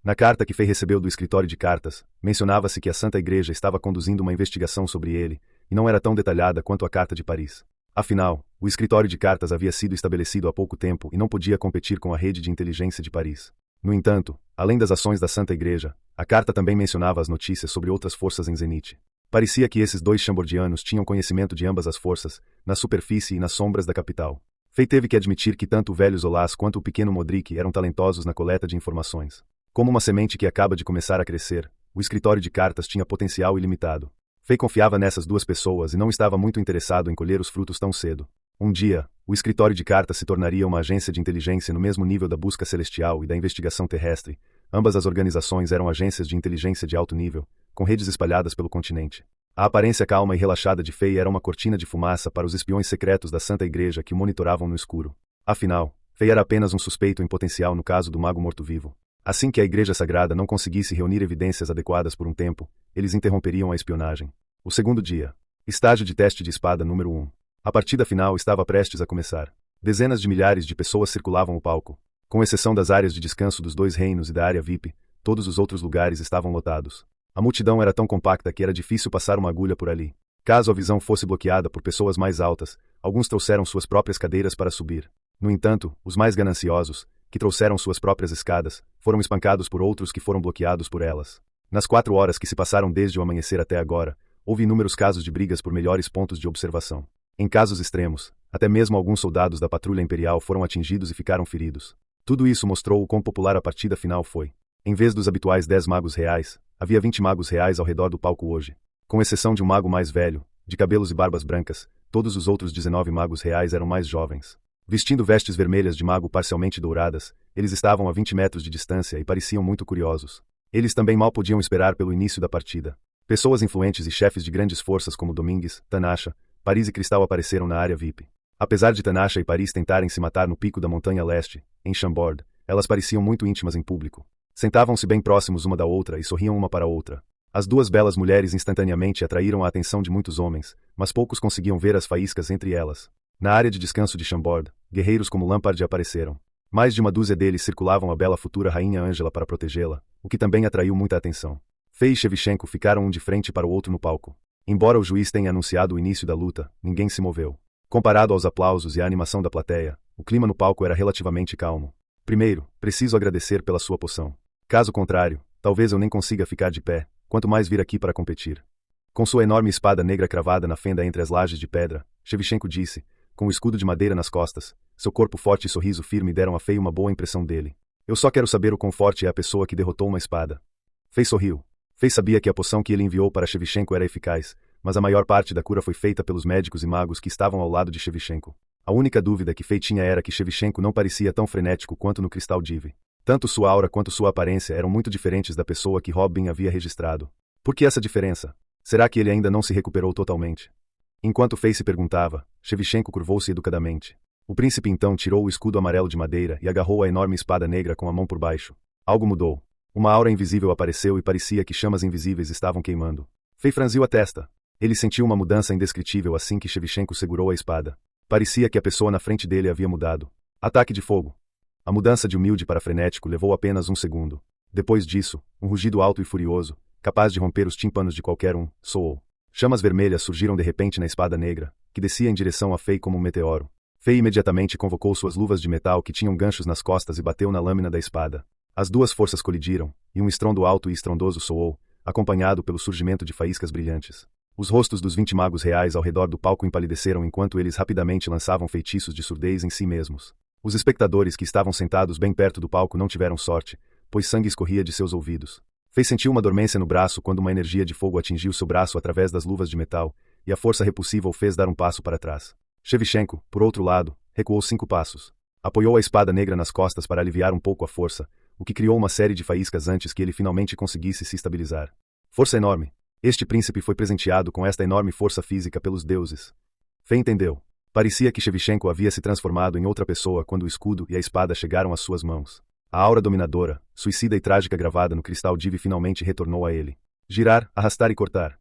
Na carta que Fei recebeu do escritório de cartas, mencionava-se que a Santa Igreja estava conduzindo uma investigação sobre ele, e não era tão detalhada quanto a Carta de Paris. Afinal, o escritório de cartas havia sido estabelecido há pouco tempo e não podia competir com a rede de inteligência de Paris. No entanto, além das ações da Santa Igreja, a carta também mencionava as notícias sobre outras forças em Zenith. Parecia que esses dois chambordianos tinham conhecimento de ambas as forças, na superfície e nas sombras da capital. Fei teve que admitir que tanto o velho Zolas quanto o pequeno Modric eram talentosos na coleta de informações. Como uma semente que acaba de começar a crescer, o escritório de cartas tinha potencial ilimitado. Fei confiava nessas duas pessoas e não estava muito interessado em colher os frutos tão cedo. Um dia, o escritório de cartas se tornaria uma agência de inteligência no mesmo nível da busca celestial e da investigação terrestre. Ambas as organizações eram agências de inteligência de alto nível, com redes espalhadas pelo continente. A aparência calma e relaxada de Fei era uma cortina de fumaça para os espiões secretos da Santa Igreja que o monitoravam no escuro. Afinal, Fei era apenas um suspeito em potencial no caso do mago morto-vivo. Assim que a Igreja Sagrada não conseguisse reunir evidências adequadas por um tempo, eles interromperiam a espionagem. O segundo dia. Estágio de teste de espada número 1. A partida final estava prestes a começar. Dezenas de milhares de pessoas circulavam o palco. Com exceção das áreas de descanso dos dois reinos e da área VIP, todos os outros lugares estavam lotados. A multidão era tão compacta que era difícil passar uma agulha por ali. Caso a visão fosse bloqueada por pessoas mais altas, alguns trouxeram suas próprias cadeiras para subir. No entanto, os mais gananciosos, que trouxeram suas próprias escadas, foram espancados por outros que foram bloqueados por elas. Nas 4 horas que se passaram desde o amanhecer até agora, houve inúmeros casos de brigas por melhores pontos de observação. Em casos extremos, até mesmo alguns soldados da patrulha imperial foram atingidos e ficaram feridos. Tudo isso mostrou o quão popular a partida final foi. Em vez dos habituais 10 magos reais, havia 20 magos reais ao redor do palco hoje. Com exceção de um mago mais velho, de cabelos e barbas brancas, todos os outros 19 magos reais eram mais jovens. Vestindo vestes vermelhas de mago parcialmente douradas, eles estavam a 20 metros de distância e pareciam muito curiosos. Eles também mal podiam esperar pelo início da partida. Pessoas influentes e chefes de grandes forças como Domingues, Tanasha, Paris e Cristal apareceram na área VIP. Apesar de Tanasha e Paris tentarem se matar no pico da Montanha Leste, em Chambord, elas pareciam muito íntimas em público. Sentavam-se bem próximos uma da outra e sorriam uma para a outra. As duas belas mulheres instantaneamente atraíram a atenção de muitos homens, mas poucos conseguiam ver as faíscas entre elas. Na área de descanso de Chambord, guerreiros como Lampard apareceram. Mais de uma dúzia deles circulavam a bela futura Rainha Ângela para protegê-la, o que também atraiu muita atenção. Fei e Shevchenko ficaram um de frente para o outro no palco. Embora o juiz tenha anunciado o início da luta, ninguém se moveu. Comparado aos aplausos e à animação da plateia, o clima no palco era relativamente calmo. Primeiro, preciso agradecer pela sua poção. Caso contrário, talvez eu nem consiga ficar de pé, quanto mais vir aqui para competir. Com sua enorme espada negra cravada na fenda entre as lajes de pedra, Shevchenko disse, com o escudo de madeira nas costas, seu corpo forte e sorriso firme deram a Fei uma boa impressão dele. Eu só quero saber o quão forte é a pessoa que derrotou uma espada. Fei sorriu. Fei sabia que a poção que ele enviou para Shevchenko era eficaz, mas a maior parte da cura foi feita pelos médicos e magos que estavam ao lado de Shevchenko. A única dúvida que Fei tinha era que Shevchenko não parecia tão frenético quanto no Cristal Divi. Tanto sua aura quanto sua aparência eram muito diferentes da pessoa que Robin havia registrado. Por que essa diferença? Será que ele ainda não se recuperou totalmente? Enquanto Fei se perguntava, Shevchenko curvou-se educadamente. O príncipe então tirou o escudo amarelo de madeira e agarrou a enorme espada negra com a mão por baixo. Algo mudou. Uma aura invisível apareceu e parecia que chamas invisíveis estavam queimando. Fei franziu a testa. Ele sentiu uma mudança indescritível assim que Shevchenko segurou a espada. Parecia que a pessoa na frente dele havia mudado. Ataque de fogo. A mudança de humilde para frenético levou apenas um segundo. Depois disso, um rugido alto e furioso, capaz de romper os tímpanos de qualquer um, soou. Chamas vermelhas surgiram de repente na espada negra, que descia em direção a Fei como um meteoro. Fei imediatamente convocou suas luvas de metal que tinham ganchos nas costas e bateu na lâmina da espada. As duas forças colidiram, e um estrondo alto e estrondoso soou, acompanhado pelo surgimento de faíscas brilhantes. Os rostos dos 20 magos reais ao redor do palco empalideceram enquanto eles rapidamente lançavam feitiços de surdez em si mesmos. Os espectadores que estavam sentados bem perto do palco não tiveram sorte, pois sangue escorria de seus ouvidos. Fei sentiu uma dormência no braço quando uma energia de fogo atingiu seu braço através das luvas de metal, e a força repulsiva o fez dar um passo para trás. Shevchenko, por outro lado, recuou 5 passos. Apoiou a espada negra nas costas para aliviar um pouco a força, o que criou uma série de faíscas antes que ele finalmente conseguisse se estabilizar. Força enorme. Este príncipe foi presenteado com esta enorme força física pelos deuses. Fei entendeu. Parecia que Shevchenko havia se transformado em outra pessoa quando o escudo e a espada chegaram às suas mãos. A aura dominadora, suicida e trágica gravada no Cristal Divi finalmente retornou a ele. Girar, arrastar e cortar.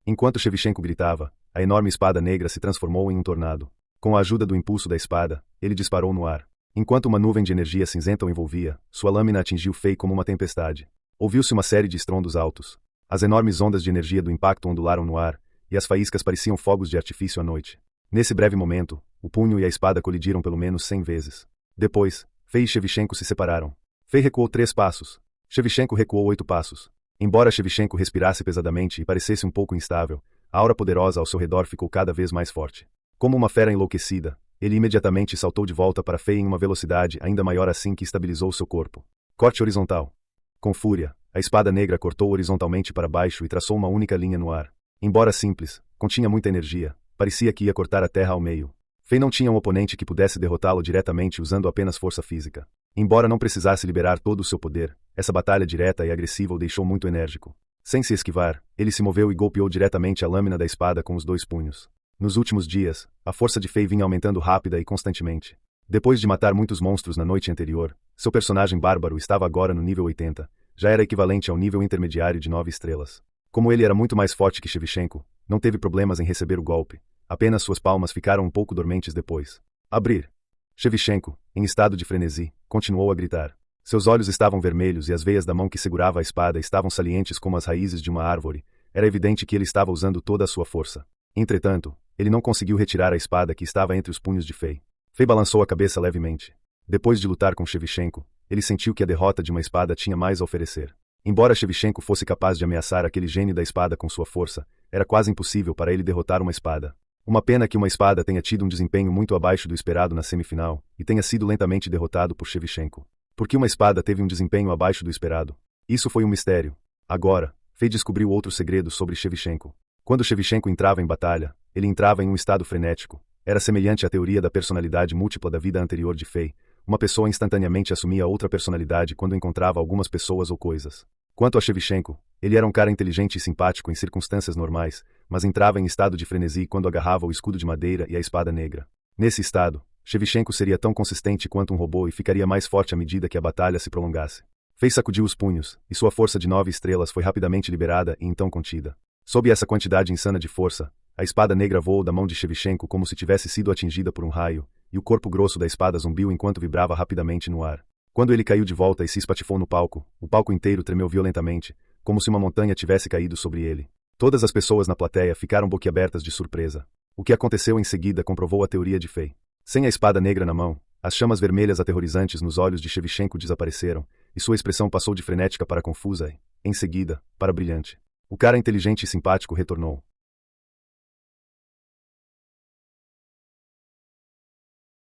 Enquanto Shevchenko gritava, a enorme espada negra se transformou em um tornado. Com a ajuda do impulso da espada, ele disparou no ar. Enquanto uma nuvem de energia cinzenta o envolvia, sua lâmina atingiu Fei como uma tempestade. Ouviu-se uma série de estrondos altos. As enormes ondas de energia do impacto ondularam no ar, e as faíscas pareciam fogos de artifício à noite. Nesse breve momento, o punho e a espada colidiram pelo menos 100 vezes. Depois, Fei e Shevchenko se separaram. Fei recuou 3 passos. Shevchenko recuou 8 passos. Embora Shevchenko respirasse pesadamente e parecesse um pouco instável, a aura poderosa ao seu redor ficou cada vez mais forte. Como uma fera enlouquecida, ele imediatamente saltou de volta para Fei em uma velocidade ainda maior assim que estabilizou seu corpo. Corte horizontal. Com fúria, a espada negra cortou horizontalmente para baixo e traçou uma única linha no ar. Embora simples, continha muita energia, parecia que ia cortar a terra ao meio. Fei não tinha um oponente que pudesse derrotá-lo diretamente usando apenas força física. Embora não precisasse liberar todo o seu poder, essa batalha direta e agressiva o deixou muito enérgico. Sem se esquivar, ele se moveu e golpeou diretamente a lâmina da espada com os 2 punhos. Nos últimos dias, a força de Fei vinha aumentando rápida e constantemente. Depois de matar muitos monstros na noite anterior, seu personagem bárbaro estava agora no nível 80, já era equivalente ao nível intermediário de 9 estrelas. Como ele era muito mais forte que Shevchenko, não teve problemas em receber o golpe, apenas suas palmas ficaram um pouco dormentes depois. Abrir. Shevchenko, em estado de frenesi, continuou a gritar. Seus olhos estavam vermelhos e as veias da mão que segurava a espada estavam salientes como as raízes de uma árvore. Era evidente que ele estava usando toda a sua força. Entretanto, ele não conseguiu retirar a espada que estava entre os punhos de Fei. Fei balançou a cabeça levemente. Depois de lutar com Shevchenko, ele sentiu que a derrota de uma espada tinha mais a oferecer. Embora Shevchenko fosse capaz de ameaçar aquele gênio da espada com sua força, era quase impossível para ele derrotar uma espada. Uma pena que uma espada tenha tido um desempenho muito abaixo do esperado na semifinal, e tenha sido lentamente derrotado por Shevchenko. Por que uma espada teve um desempenho abaixo do esperado? Isso foi um mistério. Agora, Fei descobriu outro segredo sobre Shevchenko. Quando Shevchenko entrava em batalha, ele entrava em um estado frenético. Era semelhante à teoria da personalidade múltipla da vida anterior de Fei. Uma pessoa instantaneamente assumia outra personalidade quando encontrava algumas pessoas ou coisas. Quanto a Shevchenko, ele era um cara inteligente e simpático em circunstâncias normais, mas entrava em estado de frenesi quando agarrava o escudo de madeira e a espada negra. Nesse estado, Shevchenko seria tão consistente quanto um robô e ficaria mais forte à medida que a batalha se prolongasse. Fei sacudiu os punhos, e sua força de 9 estrelas foi rapidamente liberada e então contida. Sob essa quantidade insana de força, a espada negra voou da mão de Shevchenko como se tivesse sido atingida por um raio, e o corpo grosso da espada zumbiu enquanto vibrava rapidamente no ar. Quando ele caiu de volta e se espatifou no palco, o palco inteiro tremeu violentamente, como se uma montanha tivesse caído sobre ele. Todas as pessoas na plateia ficaram boquiabertas de surpresa. O que aconteceu em seguida comprovou a teoria de Fei. Sem a espada negra na mão, as chamas vermelhas aterrorizantes nos olhos de Shevchenko desapareceram, e sua expressão passou de frenética para confusa e, em seguida, para brilhante. O cara inteligente e simpático retornou.